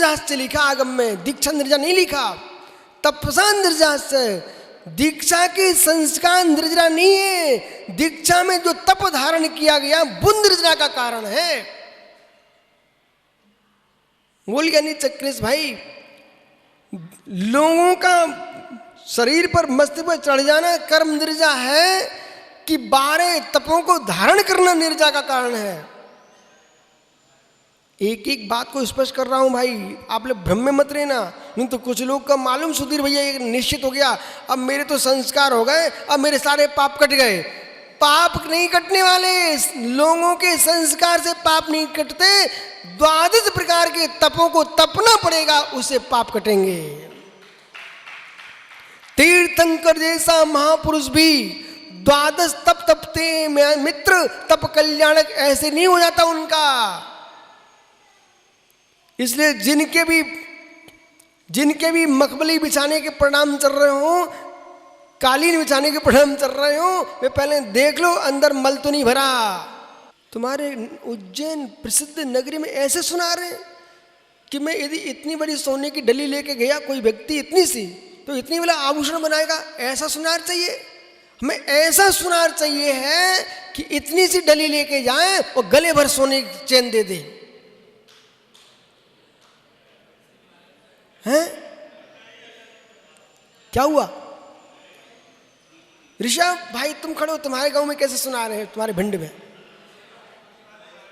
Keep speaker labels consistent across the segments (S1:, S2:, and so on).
S1: निर्जास लिखा आगम में, दीक्षा निर्जा नहीं लिखा। तपसा निर्जास, दीक्षा के संस्कार निर्जरा नहीं है, दीक्षा में जो तप धारण किया गया वो निर्जरा का कारण है। बोल गया नहीं चक्रेश भाई, लोगों का शरीर पर मस्तिष्क पर चढ़ जाना कर्म निर्जा है कि 12 तपों को धारण करना निर्जा का कारण है। एक एक बात को स्पष्ट कर रहा हूं भाई, आप लोग भ्रम में मत रहना, नहीं तो कुछ लोग का मालूम सुधीर भैया एक निश्चित हो गया, अब मेरे तो संस्कार हो गए, अब मेरे सारे पाप कट गए। पाप नहीं कटने वाले, लोगों के संस्कार से पाप नहीं कटते, 12 प्रकार के तपों को तपना पड़ेगा, उससे पाप कटेंगे। तीर्थंकर जैसा महापुरुष भी 12 तप तपते मित्र, तप कल्याणक ऐसे नहीं हो जाता उनका। इसलिए जिनके भी मखमली बिछाने के परिणाम चल रहे हो, कालीन बिछाने के परिणाम चल रहे हो, वे पहले देख लो अंदर मल तो नहीं भरा। तुम्हारे उज्जैन प्रसिद्ध नगरी में ऐसे सुना रहे हैं कि मैं यदि इतनी बड़ी सोने की डली लेके गया कोई व्यक्ति, इतनी सी, तो इतनी बड़ा आभूषण बनाएगा, ऐसा सुनार चाहिए हमें। ऐसा सुनार चाहिए है कि इतनी सी डली लेके जाए और गले भर सोने की चेन दे दे, हैं? क्या हुआ ऋषभ भाई, तुम खड़ो, तुम्हारे गांव में कैसे सुना रहे हैं, तुम्हारे भिंड में?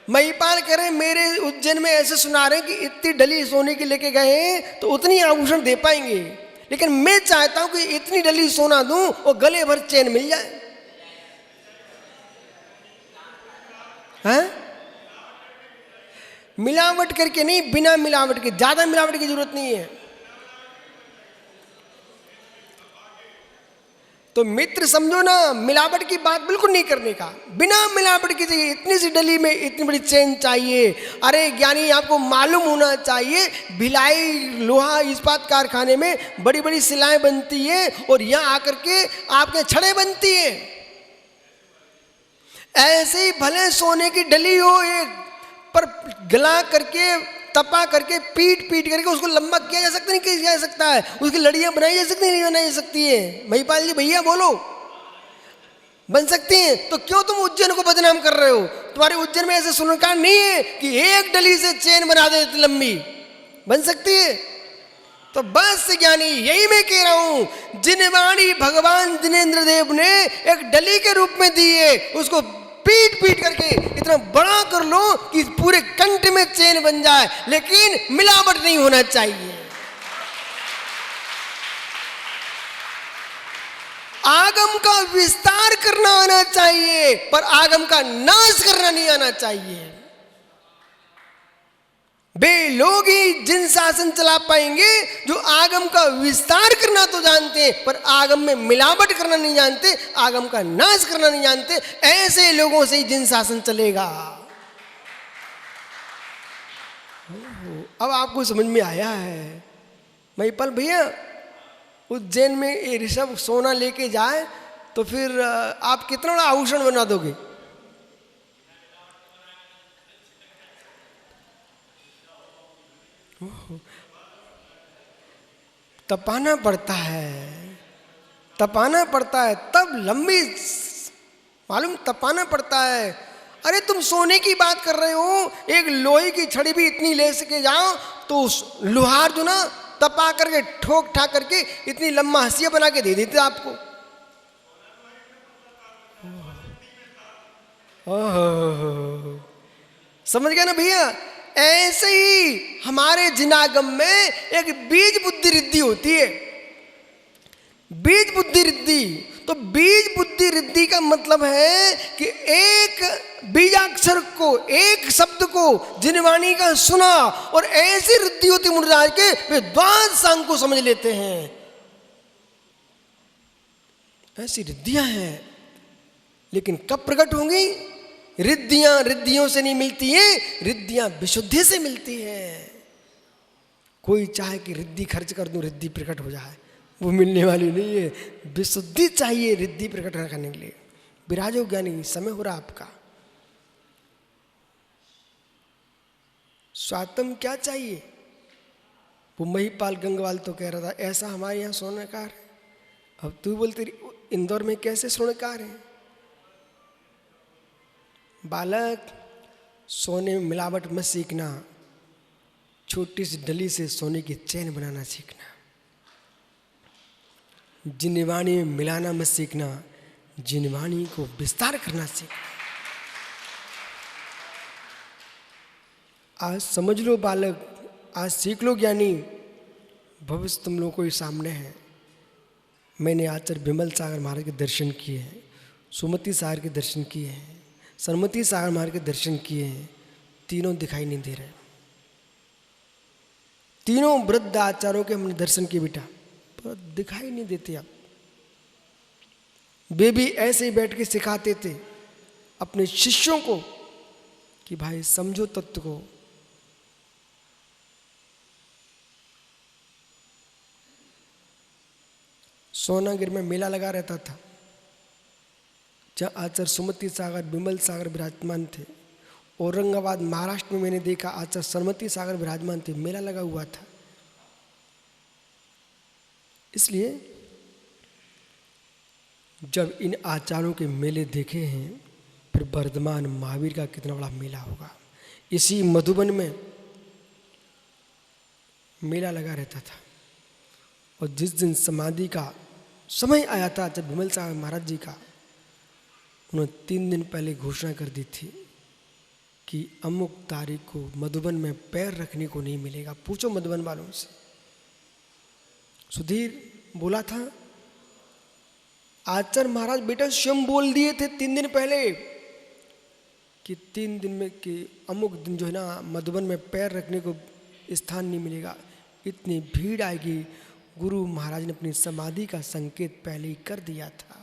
S1: महिपाल कह रहे मेरे उज्जैन में ऐसे सुना रहे हैं कि इतनी डली सोने की लेके गए तो उतनी आभूषण दे पाएंगे, लेकिन मैं चाहता हूं कि इतनी डली सोना दूं और गले भर चैन मिल जाए। हैं? मिलावट करके नहीं, बिना मिलावट के, ज्यादा मिलावट की जरूरत नहीं है। तो मित्र समझो ना, मिलावट की बात बिल्कुल नहीं करने का, बिना मिलावट की चाहिए। इतनी सी डली में इतनी बड़ी चेन चाहिए। अरे ज्ञानी, आपको मालूम होना चाहिए, भिलाई लोहा इस्पात कारखाने में बड़ी बड़ी सिलाएं बनती है और यहाँ आकर के आपके छड़े बनती है। ऐसे ही भले सोने की डली हो, एक पर गला करके, तपा करके, पीट करके उसको लंबा किया जा सकता नहीं, किया जा सकता है, उसकी लड़ियां बनाई जा सकती नहीं बनाई जा सकती है? महिपाल जी भैया बोलो, बन सकती हैं? तो क्यों तुम उज्जैन को बदनाम कर रहे हो? तुम्हारे उज्जैन में ऐसे सुनकार नहीं है कि एक डली से चेन बना दे लंबी, बन सकती है? तो बस ज्ञानी, यही मैं कह रहा हूं, जिनवाणी भगवान जिनेंद्र देव ने एक डली के रूप में दी है, उसको पीट करके इतना बड़ा कर लो कि पूरे कंठ में चेन बन जाए, लेकिन मिलावट नहीं होना चाहिए। आगम का विस्तार करना आना चाहिए, पर आगम का नाश करना नहीं आना चाहिए। वे लोग ही जिन शासन चला पाएंगे जो आगम का विस्तार करना तो जानते हैं, पर आगम में मिलावट करना नहीं जानते, आगम का नाश करना नहीं जानते। ऐसे लोगों से ही जिन शासन चलेगा। अब आपको समझ में आया है? महिपाल भैया, उज्जैन में ये ऋषभ सोना लेके जाए तो फिर आप कितना बड़ा आभूषण बना दोगे? तपाना पड़ता है, तपाना पड़ता है, तब लंबी, मालूम, तपाना पड़ता है। अरे तुम सोने की बात कर रहे हो, एक लोहे की छड़ी भी इतनी ले सके जाओ तो लोहार जो ना तपा करके ठोक ठाक करके इतनी लंबा हंसिया बना के दे देते आपको। समझ गया ना भैया? ऐसे ही हमारे जिनागम में एक बीज बुद्धि रिद्धि होती है। बीज बुद्धि रिद्धि, तो बीज बुद्धि रिद्धि का मतलब है कि एक बीजाक्षर को, एक शब्द को जिनवाणी का सुना और ऐसी रिद्धि होती मुनिराज के, वे द्वादश सांग को समझ लेते हैं। ऐसी रिद्धियां हैं, लेकिन कब प्रकट होंगी? रिद्धियां रिद्धियों से नहीं मिलती हैं, रिद्धियां विशुद्धि से मिलती हैं। कोई चाहे कि रिद्धि खर्च कर दूं रिद्धि प्रकट हो जाए, वो मिलने वाली नहीं है। विशुद्धि चाहिए रिद्धि प्रकट करने के लिए। विराजो ज्ञानी, समय हो रहा आपका। स्वात्म क्या चाहिए? वो महिपाल गंगवाल तो कह रहा था ऐसा हमारे यहाँ स्वर्णकार है। अब तू बोलती इंदौर में कैसे स्वर्णकार है? बालक, सोने में मिलावट मत सीखना, छोटी सी डली से सोने की चैन बनाना सीखना। जिनवाणी में मिलाना मत सीखना, जिनवाणी को विस्तार करना सीखना। आज समझ लो बालक, आज सीख लो ज्ञानी, भविष्य तुम लोगों को ही सामने है। मैंने आचार्य विमल सागर महाराज के दर्शन किए हैं, सुमति सागर के दर्शन किए हैं, सरमती सागर महाराज के दर्शन किए हैं। तीनों दिखाई नहीं दे रहे। तीनों वृद्ध आचार्यों के हमने दर्शन किए बेटा, पर दिखाई नहीं देते। अब वे भी ऐसे ही बैठ के सिखाते थे अपने शिष्यों को कि भाई समझो तत्व को। सोनागिर में मेला लगा रहता था, जहाँ आचार्य सुमति सागर विमल सागर विराजमान थे। औरंगाबाद महाराष्ट्र में मैंने देखा आचार्य सरमती सागर विराजमान थे, मेला लगा हुआ था। इसलिए जब इन आचार्यों के मेले देखे हैं, फिर वर्धमान महावीर का कितना बड़ा मेला होगा। इसी मधुबन में मेला लगा रहता था, और जिस दिन समाधि का समय आया था जब विमल सागर महाराज जी का, उन्होंने 3 दिन पहले घोषणा कर दी थी कि अमुक तारीख को मधुबन में पैर रखने को नहीं मिलेगा। पूछो मधुबन वालों से। सुधीर बोला था, आचार्य महाराज बेटा स्वयं बोल दिए थे 3 दिन पहले कि 3 दिन में कि अमुक दिन जो है ना मधुबन में पैर रखने को स्थान नहीं मिलेगा, इतनी भीड़ आएगी। गुरु महाराज ने अपनी समाधि का संकेत पहले ही कर दिया था।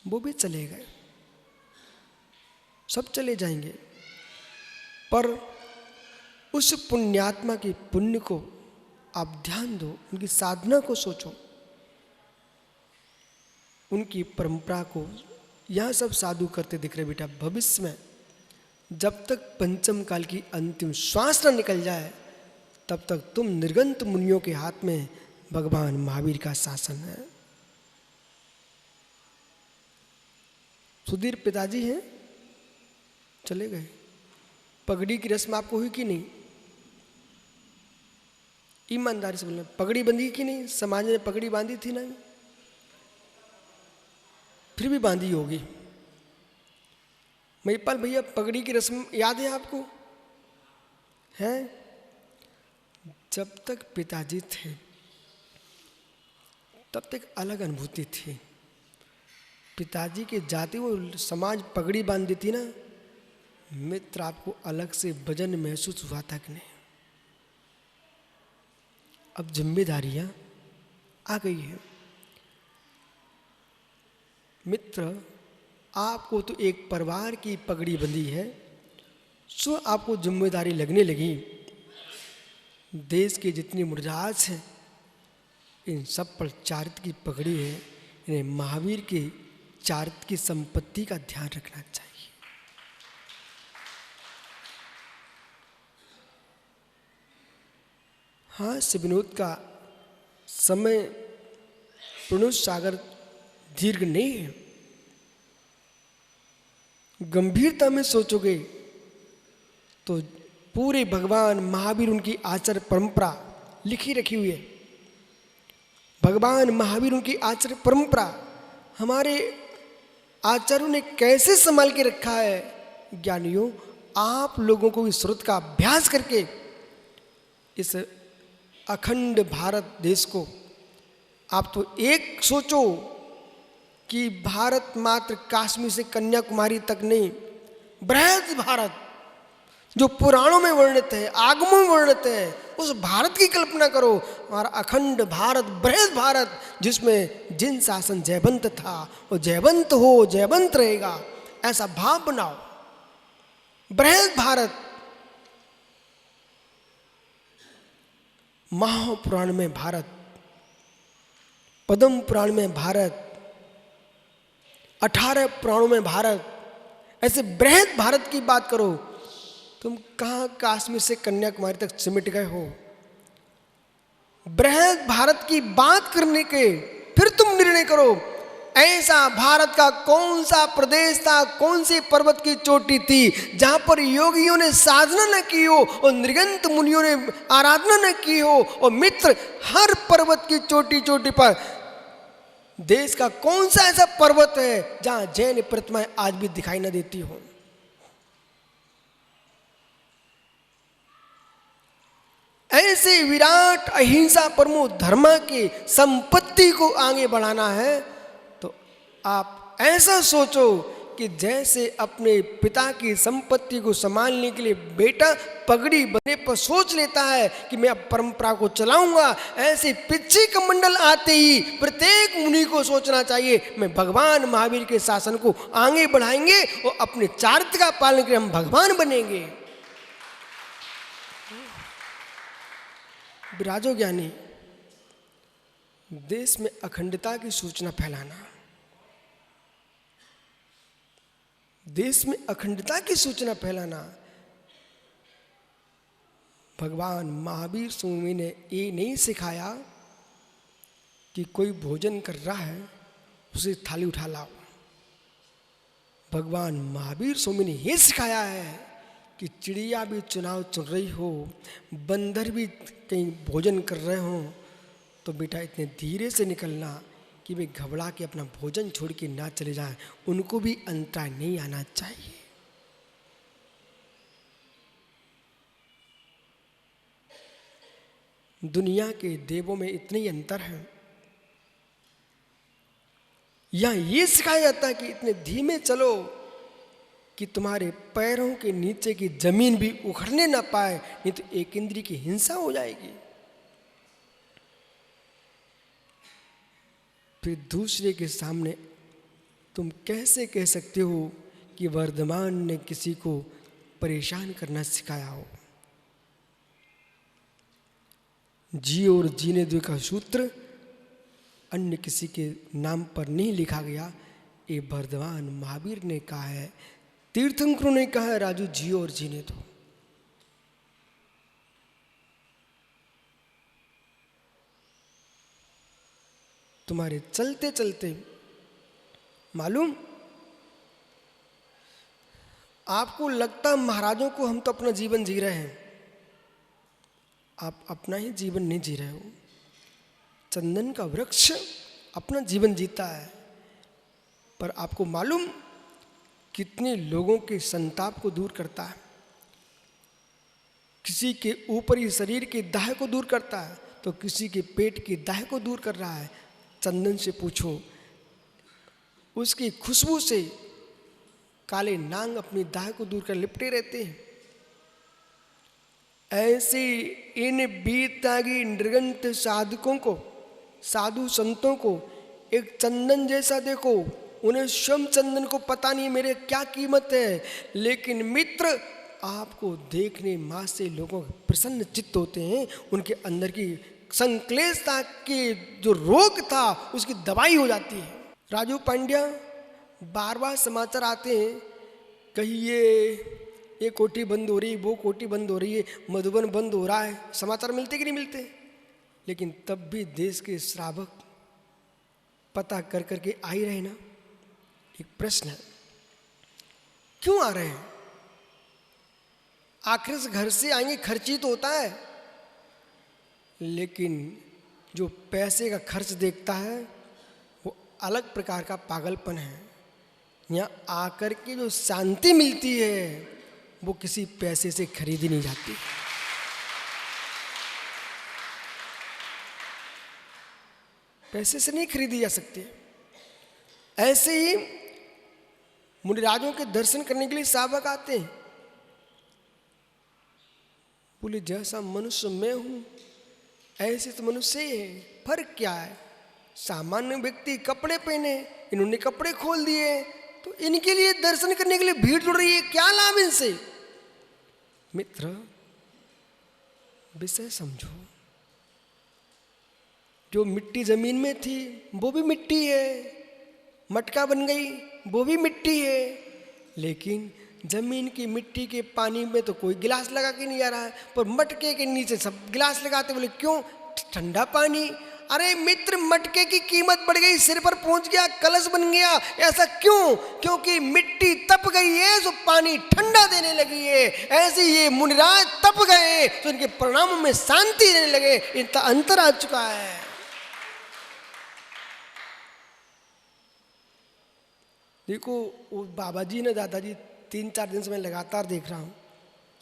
S1: वो भी चले गए, सब चले जाएंगे, पर उस पुण्यात्मा के पुण्य को आप ध्यान दो, उनकी साधना को सोचो, उनकी परंपरा को। यह सब साधु करते दिख रहे बेटा। भविष्य में जब तक पंचम काल की अंतिम श्वास न निकल जाए, तब तक तुम निर्गंत मुनियों के हाथ में भगवान महावीर का शासन है। सुधीर पिताजी हैं, चले गए। पगड़ी की रस्म आपको हुई कि नहीं? ईमानदारी से बोलना, पगड़ी बंधी कि नहीं? समाज ने पगड़ी बांधी थी ना, फिर भी बांधी होगी। महिपाल भैया, पगड़ी की रस्म याद है आपको? है? जब तक पिताजी थे तब तक अलग अनुभूति थी। पिताजी के जाते वो समाज पगड़ी बांध देती ना, मित्र आपको अलग से वजन महसूस हुआ था कि नहीं? अब जिम्मेदारियां आ गई है। मित्र, आपको तो एक परिवार की पगड़ी बंधी है, सो आपको जिम्मेदारी लगने लगी। देश के जितनी मुर्जाज हैं, इन सब पर चारित्र की पगड़ी है। इन्हें महावीर के चारित्र की संपत्ति का ध्यान रखना चाहिए। हाँ, विनोद का समय प्रणुष सागर दीर्घ नहीं है। गंभीरता में सोचोगे तो पूरे भगवान महावीर, उनकी आचार्य परंपरा लिखी रखी हुई है। भगवान महावीर, उनकी आचार्य परंपरा हमारे आचार्यों ने कैसे संभाल के रखा है। ज्ञानियों, आप लोगों को इस स्रोत का अभ्यास करके इस अखंड भारत देश को, आप तो एक सोचो कि भारत मात्र काश्मीर से कन्याकुमारी तक नहीं, बृहद भारत जो पुराणों में वर्णित है, आगमों में वर्णित है, उस भारत की कल्पना करो। हमारा अखंड भारत, बृहद भारत, जिसमें जिन शासन जयवंत था वो जयवंत हो, जयवंत रहेगा, ऐसा भाव बनाओ। बृहद भारत, महापुराण में भारत, पद्म पुराण में भारत, 18 पुराणों में भारत, ऐसे बृहद भारत की बात करो, तुम कहाँ कश्मीर से कन्याकुमारी तक सिमट गए हो। बृहद भारत की बात करने के फिर तुम निर्णय करो, ऐसा भारत का कौन सा प्रदेश था, कौन सी पर्वत की चोटी थी जहां पर योगियों ने साधना न की हो और नृगंत मुनियों ने आराधना न की हो। और मित्र, हर पर्वत की चोटी चोटी पर देश का कौन सा ऐसा पर्वत है जहां जैन प्रतिमाएं आज भी दिखाई न देती हो। ऐसे विराट अहिंसा परमो धर्म की संपत्ति को आगे बढ़ाना है तो आप ऐसा सोचो कि जैसे अपने पिता की संपत्ति को संभालने के लिए बेटा पगड़ी बने पर सोच लेता है कि मैं अब परंपरा को चलाऊंगा, ऐसे पिछे कमंडल आते ही प्रत्येक मुनि को सोचना चाहिए मैं भगवान महावीर के शासन को आगे बढ़ाएंगे और अपने चारित्र का पालन करके हम भगवान बनेंगे। विराजो ज्ञानी, देश में अखंडता की सूचना फैलाना, देश में अखंडता की सूचना फैलाना। भगवान महावीर स्वामी ने ये नहीं सिखाया कि कोई भोजन कर रहा है उसे थाली उठा लाओ। भगवान महावीर स्वामी ने ये सिखाया है कि चिड़िया भी चुनाव चुन रही हो, बंदर भी कहीं भोजन कर रहे हो तो बेटा इतने धीरे से निकलना कि वे घबरा के अपना भोजन छोड़ के ना चले जाएं, उनको भी अंतराय नहीं आना चाहिए। दुनिया के देवों में इतने ही अंतर है, यहां ये सिखाया जाता है कि इतने धीमे चलो कि तुम्हारे पैरों के नीचे की जमीन भी उखड़ने ना पाए, नहीं तो एक इंद्रिय की हिंसा हो जाएगी। फिर दूसरे के सामने तुम कैसे कह सकते हो कि वर्धमान ने किसी को परेशान करना सिखाया हो। जियो और जीने दो का सूत्र अन्य किसी के नाम पर नहीं लिखा गया, ये वर्धमान महावीर ने कहा है, तीर्थंकरों ने कहा है, राजू जियो और जीने दो। तुम्हारे चलते चलते मालूम आपको लगता महाराजों को हम तो अपना जीवन जी रहे हैं, आप अपना ही जीवन नहीं जी रहे हो। चंदन का वृक्ष अपना जीवन जीता है, पर आपको मालूम कितने लोगों के संताप को दूर करता है, किसी के ऊपरी शरीर के दाह को दूर करता है तो किसी के पेट के दाह को दूर कर रहा है। चंदन से पूछो, उसकी खुशबू से काले नांग अपनी दाह को दूर कर लिपटे रहते हैं। ऐसे इन बीतागी नृगंत साधकों को, साधु संतों को एक चंदन जैसा देखो। उन्हें स्वयं चंदन को पता नहीं मेरे क्या कीमत है, लेकिन मित्र आपको देखने मात्र से लोगों प्रसन्न चित्त होते हैं, उनके अंदर की संक्लेशता के जो रोग था उसकी दवाई हो जाती है। राजू पांड्या, बार बार समाचार आते हैं, कहीं ये कोठी बंद हो रही है, वो कोठी बंद हो रही है, मधुबन बंद हो रहा है, समाचार मिलते कि नहीं मिलते? लेकिन तब भी देश के श्रावक पता कर करके आ ही रहे ना। एक प्रश्न है, क्यों आ रहे हैं? आखिर से घर से आएंगे, खर्ची तो होता है, लेकिन जो पैसे का खर्च देखता है वो अलग प्रकार का पागलपन है। यहाँ आकर के जो शांति मिलती है वो किसी पैसे से खरीदी नहीं जाती। पैसे से नहीं खरीदी जा सकती। ऐसे ही मुनिराजों के दर्शन करने के लिए सावक आते हैं, बोले जैसा मनुष्य मैं हूं ऐसे तो मनुष्य ही है, फर्क क्या है? सामान्य व्यक्ति कपड़े पहने, इन्होंने कपड़े खोल दिए, तो इनके लिए दर्शन करने के लिए भीड़ जुड़ रही है, क्या लाभ इनसे? मित्र, विषय समझो। जो मिट्टी जमीन में थी वो भी मिट्टी है, मटका बन गई वो भी मिट्टी है, लेकिन जमीन की मिट्टी के पानी में तो कोई गिलास लगा के नहीं आ रहा है, पर मटके के नीचे सब गिलास लगाते। बोले क्यों? ठंडा पानी। अरे मित्र, मटके की कीमत बढ़ गई, सिर पर पहुंच गया, कलश बन गया। ऐसा क्यों? क्योंकि मिट्टी तप गई है तो पानी ठंडा देने लगी है। ऐसे ये मुनिराज तप गए तो इनके परिणामों में शांति देने लगे। इनका अंतर आ चुका है। देखो वो बाबा जी ने, दादाजी 3-4 दिन से मैं लगातार देख रहा हूँ,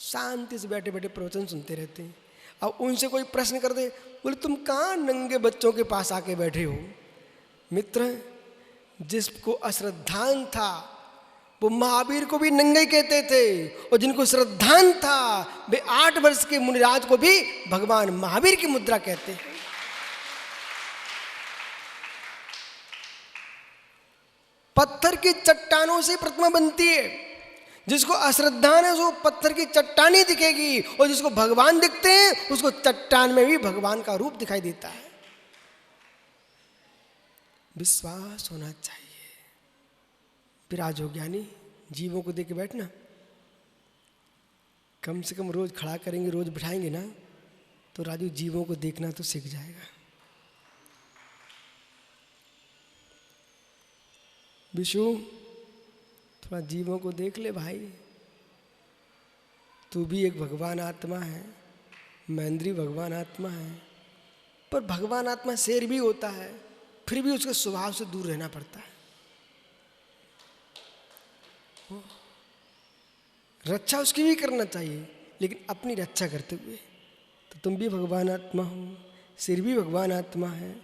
S1: शांति से बैठे बैठे प्रवचन सुनते रहते हैं। अब उनसे कोई प्रश्न कर दे, बोले तुम कहाँ नंगे बच्चों के पास आके बैठे हो? मित्र, जिसको अश्रद्धान था वो महावीर को भी नंगे कहते थे, और जिनको श्रद्धान था वे 8 वर्ष के मुनिराज को भी भगवान महावीर की मुद्रा कहते हैं। पत्थर की चट्टानों से प्रतिमा बनती है। जिसको अश्रद्धान है उसको पत्थर की चट्टानी दिखेगी, और जिसको भगवान दिखते हैं उसको चट्टान में भी भगवान का रूप दिखाई देता है। विश्वास होना चाहिए। विराजो ज्ञानी, जीवों को देख के बैठना, कम से कम रोज खड़ा करेंगे, रोज बिठाएंगे ना, तो राजू जीवों को देखना तो सीख जाएगा। विशु, थोड़ा जीवों को देख ले भाई, तू भी एक भगवान आत्मा है, महेंद्री भगवान आत्मा है, पर भगवान आत्मा शेर भी होता है, फिर भी उसके स्वभाव से दूर रहना पड़ता है। रक्षा उसकी भी करना चाहिए, लेकिन अपनी रक्षा करते हुए। तो तुम भी भगवान आत्मा हो, शेर भी भगवान आत्मा है,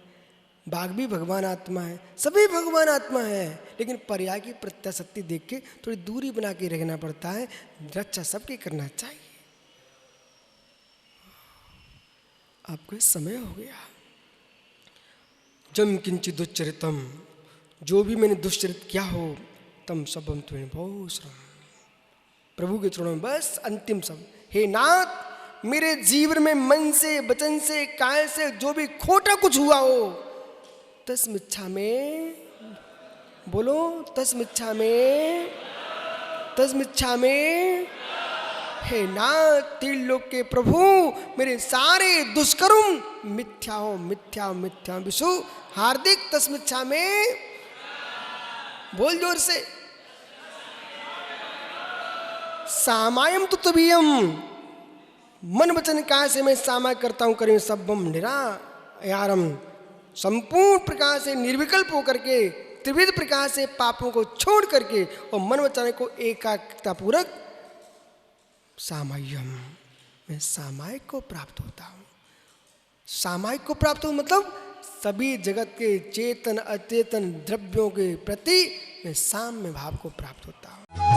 S1: बाघ भी भगवान आत्मा है, सभी भगवान आत्मा है, लेकिन पर्याय की प्रत्याशक्ति देख के थोड़ी दूरी बना के रहना पड़ता है। रक्षा सबकी करना चाहिए। आपको समय हो गया। जम किंचित दुश्चरितम, जो भी मैंने दुश्चरित किया हो, तम सबम तुम्हें बहुत श्रम। प्रभु के चरणों में बस अंतिम सब, हे नाथ, मेरे जीवन में मन से, वचन से, काया से जो भी खोटा कुछ हुआ हो, तस्मिच्छा में, बोलो तस्मिच्छा में, तस्मिच्छा में। हे नाथ, त्रिलोक के प्रभु, मेरे सारे दुष्कर्म मिथ्या हो, मिथ्या हो, मिथ्या हो। विशु, हार्दिक तस्मिच्छा में, बोल जोर से। सामायम तो तबीयम, मन वचन काया से मैं सामाय करता हूं, करें सबम निरायारम, संपूर्ण प्रकार से निर्विकल्प होकर के, त्रिविध प्रकार से पापों को छोड़ करके और मन वचन को एकाग्रता पूर्वक सामायम, मैं सामायिक को प्राप्त होता हूँ। सामायिक को प्राप्त हो मतलब सभी जगत के चेतन अचेतन द्रव्यों के प्रति मैं साम्य भाव को प्राप्त होता हूँ।